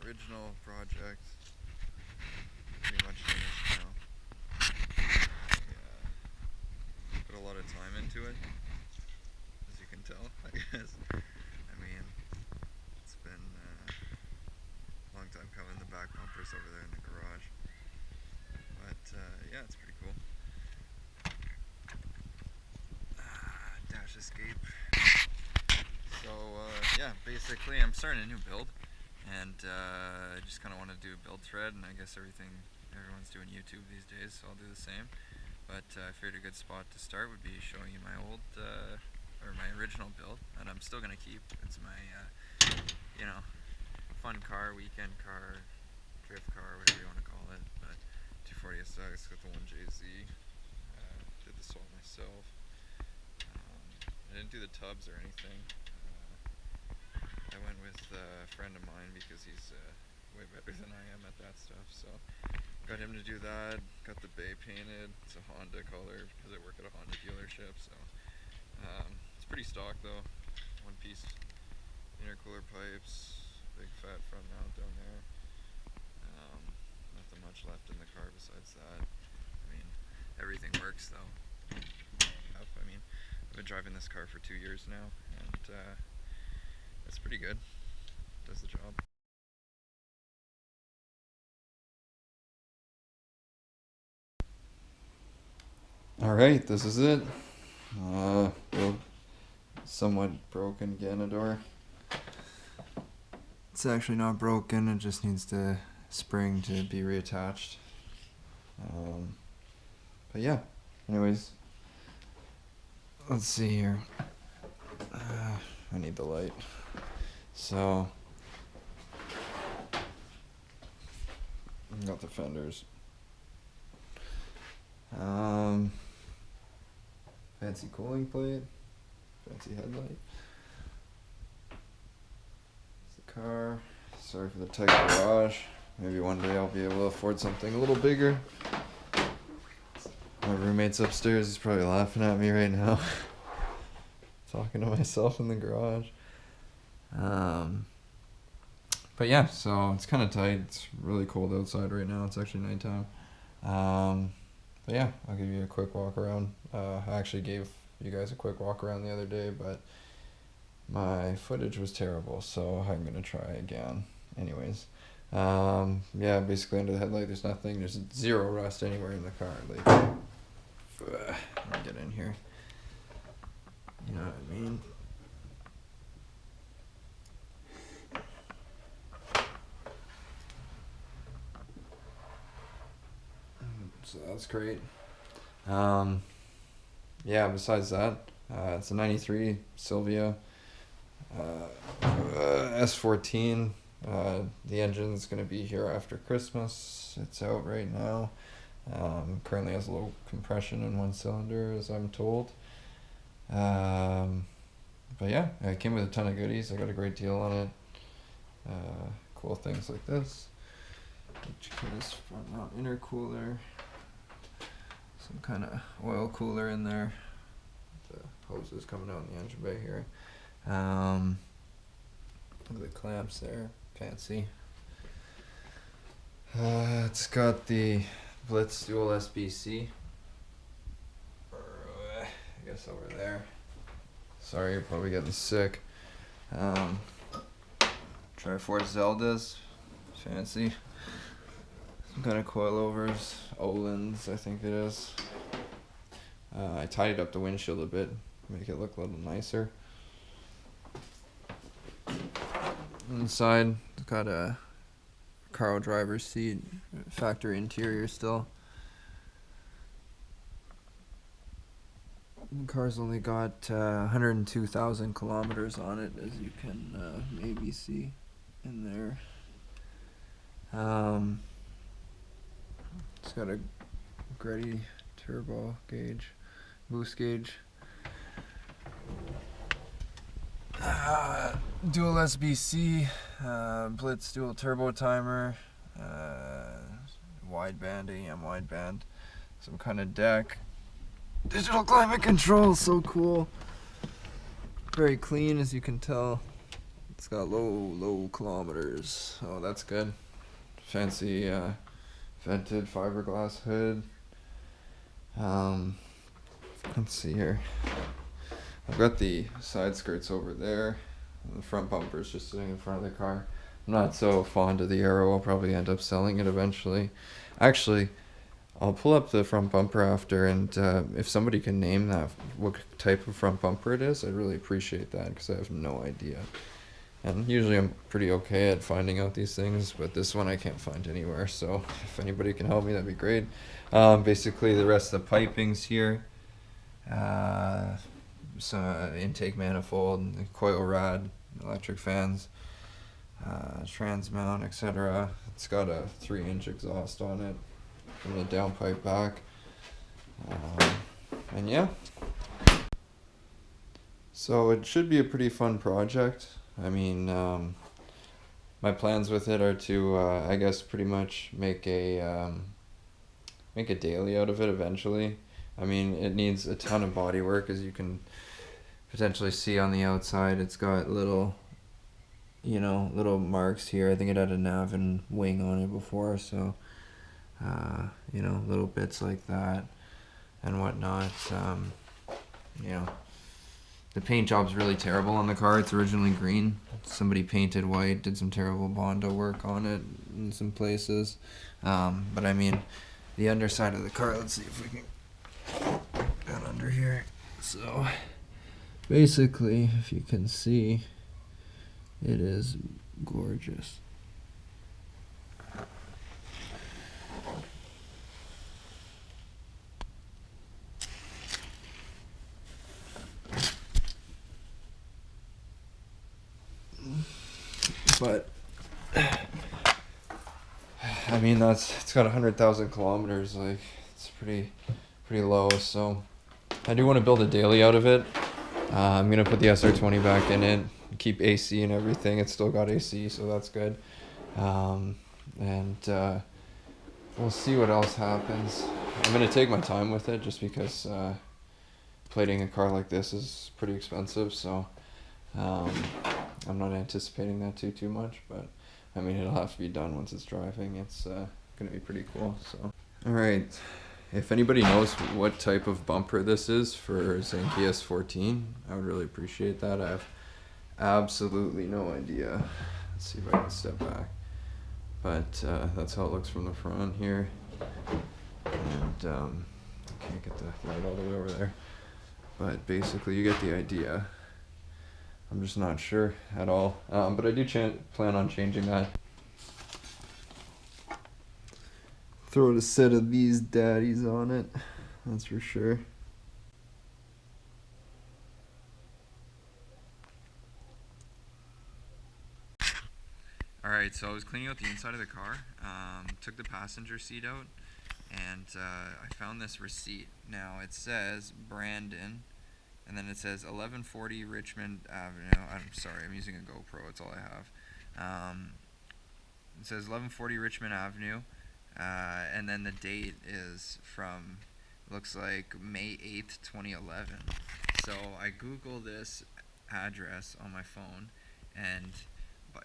original project. Pretty much finished now. Put a lot of time into it, as you can tell, I guess. I mean, it's been a long time coming. The back bumper's over there in the garage. But yeah, it's pretty cool. Dash escape. So yeah, basically I'm starting a new build, and I just kind of want to do a build thread, and I guess everyone's doing YouTube these days, so I'll do the same. But I figured a good spot to start would be showing you my old, or my original build, that I'm still going to keep. It's my, you know, fun car, weekend car, drift car, whatever you want to call it. But 240 SX with the 1JZ. Did the swap myself. I didn't do the tubs or anything. I went with a friend of mine because he's way better than I am at that stuff. So got him to do that. Got the bay painted. It's a Honda color because I work at a Honda dealership. So it's pretty stock though. One piece intercooler pipes. Big fat front mount down there. Nothing much left in the car besides that. I mean, everything works though. I mean, I've been driving this car for 2 years now, and it's pretty good. Does the job. Alright, this is it. Somewhat broken Ganador. It's actually not broken, it just needs the spring to be reattached. But yeah, anyways, let's see here. I need the light. So, got the fenders. Fancy cooling plate. Fancy headlight. It's the car. Sorry for the tight garage. Maybe one day I'll be able to afford something a little bigger. My roommate's upstairs. He's probably laughing at me right now. Talking to myself in the garage. But yeah, so it's kind of tight. It's really cold outside right now. It's actually nighttime. But yeah, I'll give you a quick walk around. I actually gave you guys a quick walk around the other day, but my footage was terrible, so I'm gonna try again. Anyways, yeah, basically under the headlight, there's nothing. There's zero rust anywhere in the car. Like, let me get in here. You know what I mean? So that's great. Yeah, besides that, it's a 93 Silvia S14. The engine's going to be here after Christmas. It's out right now. Currently has low compression in one cylinder, as I'm told. But yeah, it came with a ton of goodies. I got a great deal on it. Cool things like this. HK's front mount intercooler. Some kind of oil cooler in there. The hoses coming out in the engine bay here. Look at the clamps there. Fancy. It's got the Blitz Dual SBC. I guess over there. Sorry, you're probably getting sick. Triforce Zeldas. Fancy. Some kind of coilovers. Olin's, I think it is. I tidied up the windshield a bit, make it look a little nicer. Inside, it's got a car driver's seat, factory interior still. The car's only got 102,000 kilometers on it, as you can maybe see in there. It's got a Gretty turbo gauge, boost gauge. Dual SBC, Blitz dual turbo timer, wideband, AM wideband, some kind of deck. Digital climate control, so cool. Very clean, as you can tell. It's got low kilometers. Oh, that's good. Fancy vented fiberglass hood. Let's see here. I've got the side skirts over there. The front bumper's just sitting in front of the car. I'm not so fond of the Arrow. I'll probably end up selling it eventually. Actually, I'll pull up the front bumper after, and if somebody can name that, what type of front bumper it is, I'd really appreciate that, because I have no idea. And usually I'm pretty okay at finding out these things, but this one I can't find anywhere, so if anybody can help me, that'd be great. Basically, the rest of the piping's here. Some intake manifold, coil rod, electric fans, trans mount, etc. It's got a 3-inch exhaust on it from the downpipe back. And yeah. So it should be a pretty fun project. I mean, my plans with it are to, I guess, pretty much make a daily out of it eventually. I mean, it needs a ton of body work, as you can potentially see on the outside. It's got little marks here. I think it had a nav and wing on it before, so little bits like that and whatnot. The paint job's really terrible on the car. It's originally green. Somebody painted white, did some terrible Bondo work on it in some places. But I mean, the underside of the car, let's see if we can get under here. So basically, if you can see, it is gorgeous. But I mean, it's got 100,000 kilometers. Like, it's pretty low. So I do want to build a daily out of it. I'm gonna put the SR20 back in it, keep AC and everything. It's still got AC, so that's good. And we'll see what else happens. I'm gonna take my time with it, just because plating a car like this is pretty expensive. So I'm not anticipating that too much, but I mean, it'll have to be done once it's driving. It's gonna be pretty cool. So, all right. If anybody knows what type of bumper this is for Zinke S14, I would really appreciate that. I have absolutely no idea. Let's see if I can step back. But that's how it looks from the front here. And I can't get the light all the way over there. But basically, you get the idea. I'm just not sure at all. But I do plan on changing that. Throw a set of these daddies on it, that's for sure. Alright, so I was cleaning out the inside of the car, took the passenger seat out, and I found this receipt. Now it says Brandon, and then it says 1140 Richmond Avenue. I'm sorry, I'm using a GoPro, that's all I have. It says 1140 Richmond Avenue. And then the date is from, looks like May 8th, 2011. So I Googled this address on my phone, and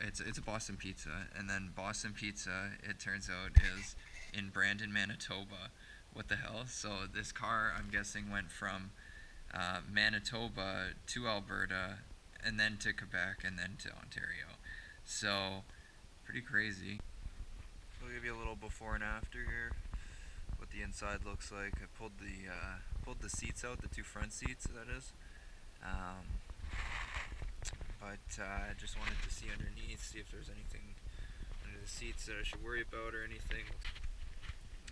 it's a Boston Pizza, and then Boston Pizza, it turns out, is in Brandon, Manitoba. What the hell? So this car, I'm guessing, went from Manitoba to Alberta, and then to Quebec, and then to Ontario. So, pretty crazy. I'll give you a little before and after here, what the inside looks like. I pulled the seats out, the two front seats, that is. But I just wanted to see underneath, see if there's anything under the seats that I should worry about or anything.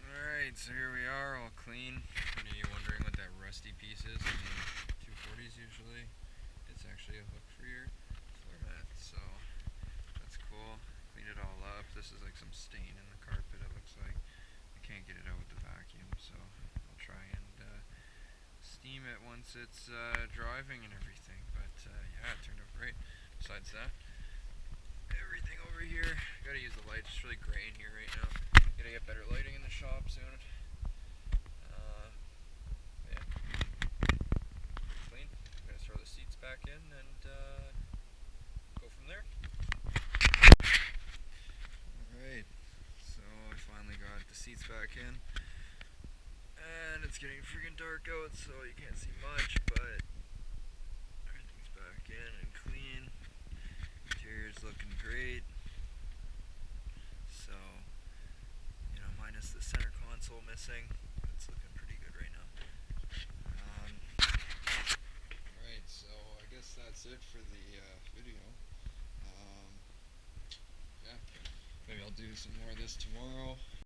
Alright, so here we are, all clean. Any of you wondering what that rusty piece is on the 240s usually? It's actually a hook for your floor mat, so that's cool. Clean it all up. This is like some stain in the carpet, it looks like. I can't get it out with the vacuum, so I'll try and steam it once it's driving and everything. But yeah, it turned out great. Besides that, everything over here, gotta use the light. It's really gray in here right now. Gotta get better lighting in the shop soon. Yeah, clean. I'm gonna throw the seats back in and go from there. seats back in. And it's getting freaking dark out, so you can't see much, but everything's back in and clean. Interior's looking great. So, minus the center console missing, it's looking pretty good right now. Alright, so I guess that's it for the video. Yeah, maybe I'll do some more of this tomorrow.